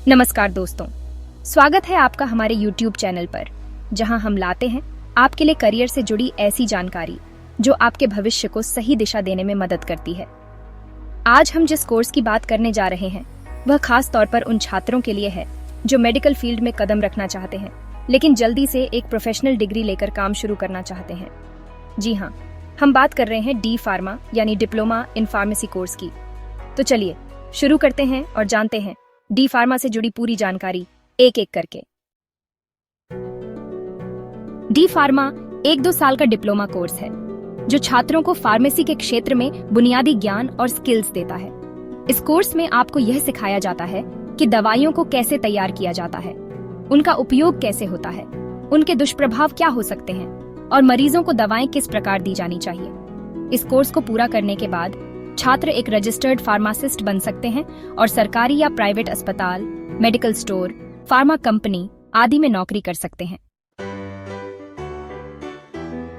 नमस्कार दोस्तों, स्वागत है आपका हमारे YouTube चैनल पर, जहां हम लाते हैं आपके लिए करियर से जुड़ी ऐसी जानकारी जो आपके भविष्य को सही दिशा देने में मदद करती है। आज हम जिस कोर्स की बात करने जा रहे हैं वह खास तौर पर उन छात्रों के लिए है जो मेडिकल फील्ड में कदम रखना चाहते हैं, लेकिन जल्दी से एक प्रोफेशनल डिग्री लेकर काम शुरू करना चाहते हैं। जी हाँ, हम बात कर रहे हैं डी फार्मा यानी डिप्लोमा इन फार्मेसी कोर्स की। तो चलिए शुरू करते हैं और जानते हैं डी फार्मा से जुड़ी पूरी जानकारी एक एक करके। डी फार्मा 1-2 साल का डिप्लोमा कोर्स है जो छात्रों को फार्मेसी के क्षेत्र में बुनियादी ज्ञान और स्किल्स देता है। इस कोर्स में आपको यह सिखाया जाता है कि दवाइयों को कैसे तैयार किया जाता है, उनका उपयोग कैसे होता है, उनके दुष्प्रभाव क्या हो सकते हैं और मरीजों को दवाएं किस प्रकार दी जानी चाहिए। इस कोर्स को पूरा करने के बाद छात्र एक रजिस्टर्ड फार्मासिस्ट बन सकते हैं और सरकारी या प्राइवेट अस्पताल, मेडिकल स्टोर, फार्मा कंपनी आदि में नौकरी कर सकते हैं।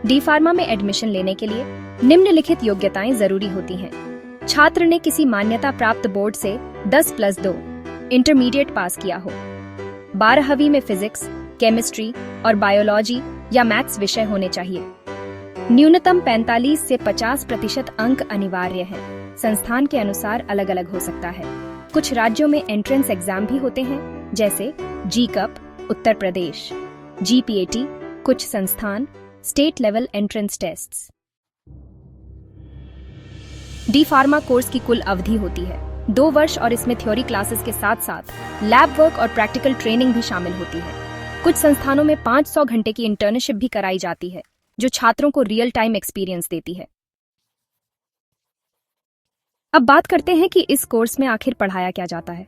डी फार्मा में एडमिशन लेने के लिए निम्नलिखित योग्यताएं जरूरी होती हैं। छात्र ने किसी मान्यता प्राप्त बोर्ड से 10+2 इंटरमीडिएट पास किया हो। 12वीं में फिजिक्स, केमिस्ट्री और बायोलॉजी या मैथ्स विषय होने चाहिए। न्यूनतम 45 से 50% अंक अनिवार्य है। संस्थान के अनुसार अलग अलग हो सकता है। कुछ राज्यों में एंट्रेंस एग्जाम भी होते हैं, जैसे जी-कप उत्तर प्रदेश, GPAT कुछ संस्थान, state level entrance tests. D pharma course की कुल अवधि होती है 2 वर्ष और इसमें थ्योरी क्लासेस के साथ साथ लैब वर्क और प्रैक्टिकल ट्रेनिंग भी शामिल होती है। कुछ संस्थानों में 500 घंटे की इंटर्नशिप भी कराई जाती है जो छात्रों को रियल टाइम एक्सपीरियंस देती है। अब बात करते हैं कि इस कोर्स में आखिर पढ़ाया क्या जाता है।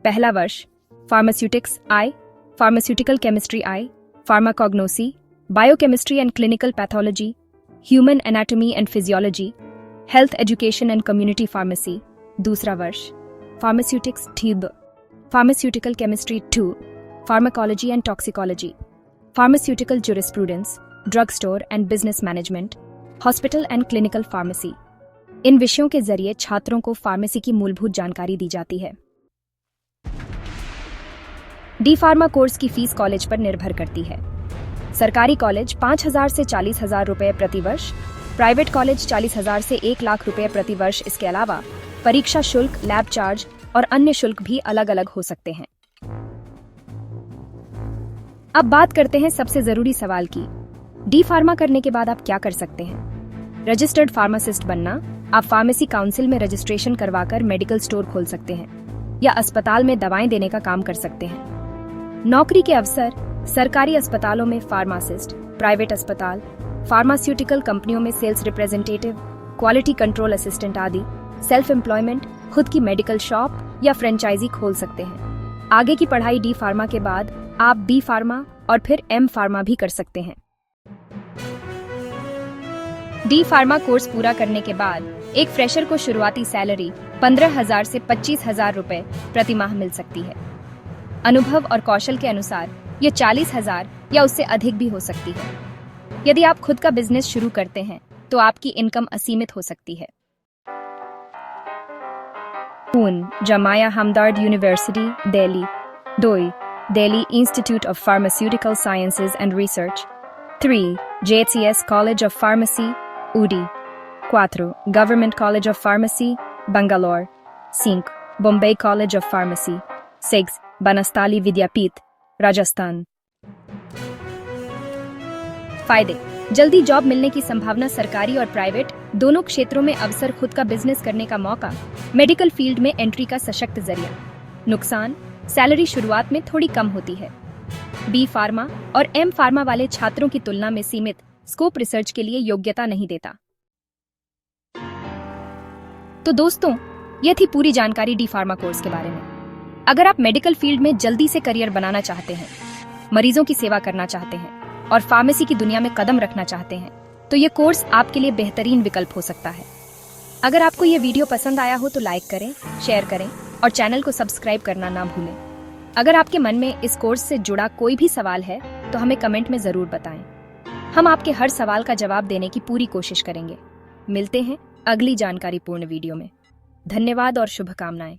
पहला वर्ष pharmaceutics I, pharmaceutical chemistry I, pharmacognosy, biochemistry and clinical pathology, human anatomy and physiology, health education and community pharmacy. दूसरा वर्ष pharmaceutics two, pharmaceutical chemistry 2, pharmacology and toxicology, pharmaceutical jurisprudence, drug store and business management, hospital and clinical pharmacy. इन विषयों के जरिए छात्रों को pharmacy की मूलभूत जानकारी दी जाती है। डी फार्मा कोर्स की फीस कॉलेज पर निर्भर करती है। सरकारी कॉलेज 5,000 से 40,000 रुपए प्रति वर्ष, प्राइवेट कॉलेज 40,000 से 1 लाख रुपए प्रति वर्ष। इसके अलावा परीक्षा शुल्क, लैब चार्ज और अन्य शुल्क भी अलग अलग हो सकते हैं। अब बात करते हैं सबसे जरूरी सवाल की। डी फार्मा करने के बाद आप क्या कर सकते हैं? रजिस्टर्ड फार्मासिस्ट बनना। आप फार्मेसी काउंसिल में रजिस्ट्रेशन करवाकर मेडिकल स्टोर खोल सकते हैं या अस्पताल में दवाएं देने का काम कर सकते हैं। नौकरी के अवसर सरकारी अस्पतालों में फार्मासिस्ट, प्राइवेट अस्पताल, फार्मास्यूटिकल कंपनियों में sales representative, quality control assistant आदि। सेल्फ एम्प्लॉयमेंट, खुद की मेडिकल शॉप या फ्रेंचाइजी खोल सकते हैं। आगे की पढ़ाई डी फार्मा के बाद आप बी फार्मा और फिर एम फार्मा भी कर सकते हैं। डी फार्मा कोर्स पूरा करने के बाद एक फ्रेशर को शुरुआती सैलरी 15,000 से 25,000 रुपए प्रति माह मिल सकती है। अनुभव और कौशल के अनुसार ये 40,000 या उससे अधिक भी हो सकती है। यदि आप खुद का बिजनेस शुरू करते हैं तो आपकी इनकम असीमित हो सकती है। जामिया हमदर्द university Delhi. 2 Delhi Institute of Pharmaceutical Sciences and Research. 3 JHCS College of Pharmacy, UD. 4 Government College of Pharmacy, Bangalore. 5 Bombay College of Pharmacy. 6 Banastali Vidyapeeth, Rajasthan. फायदे: जल्दी जॉब मिलने की संभावना, सरकारी और प्राइवेट दोनों क्षेत्रों में अवसर, खुद का बिजनेस करने का मौका, मेडिकल फील्ड में एंट्री का सशक्त जरिया। नुकसान: सैलरी शुरुआत में थोड़ी कम होती है। बी फार्मा और एम फार्मा वाले छात्रों की तुलना में सीमित स्कोप रिसर्च के लिए योग्यता नहीं देता। तो दोस्तों, यह थी पूरी जानकारी डी फार्मा कोर्स के बारे में। अगर आप मेडिकल फील्ड में जल्दी से करियर बनाना चाहते हैं, मरीजों की सेवा करना चाहते हैं और फार्मेसी की दुनिया में कदम रखना चाहते हैं, तो यह कोर्स आपके लिए बेहतरीन विकल्प हो सकता है। अगर आपको यह वीडियो पसंद आया हो तो लाइक करें, शेयर करें और चैनल को सब्सक्राइब करना ना भूलें। अगर आपके मन में इस कोर्स से जुड़ा कोई भी सवाल है तो हमें कमेंट में जरूर बताएं। हम आपके हर सवाल का जवाब देने की पूरी कोशिश करेंगे। मिलते हैं अगली जानकारीपूर्ण वीडियो में। धन्यवाद और शुभकामनाएं।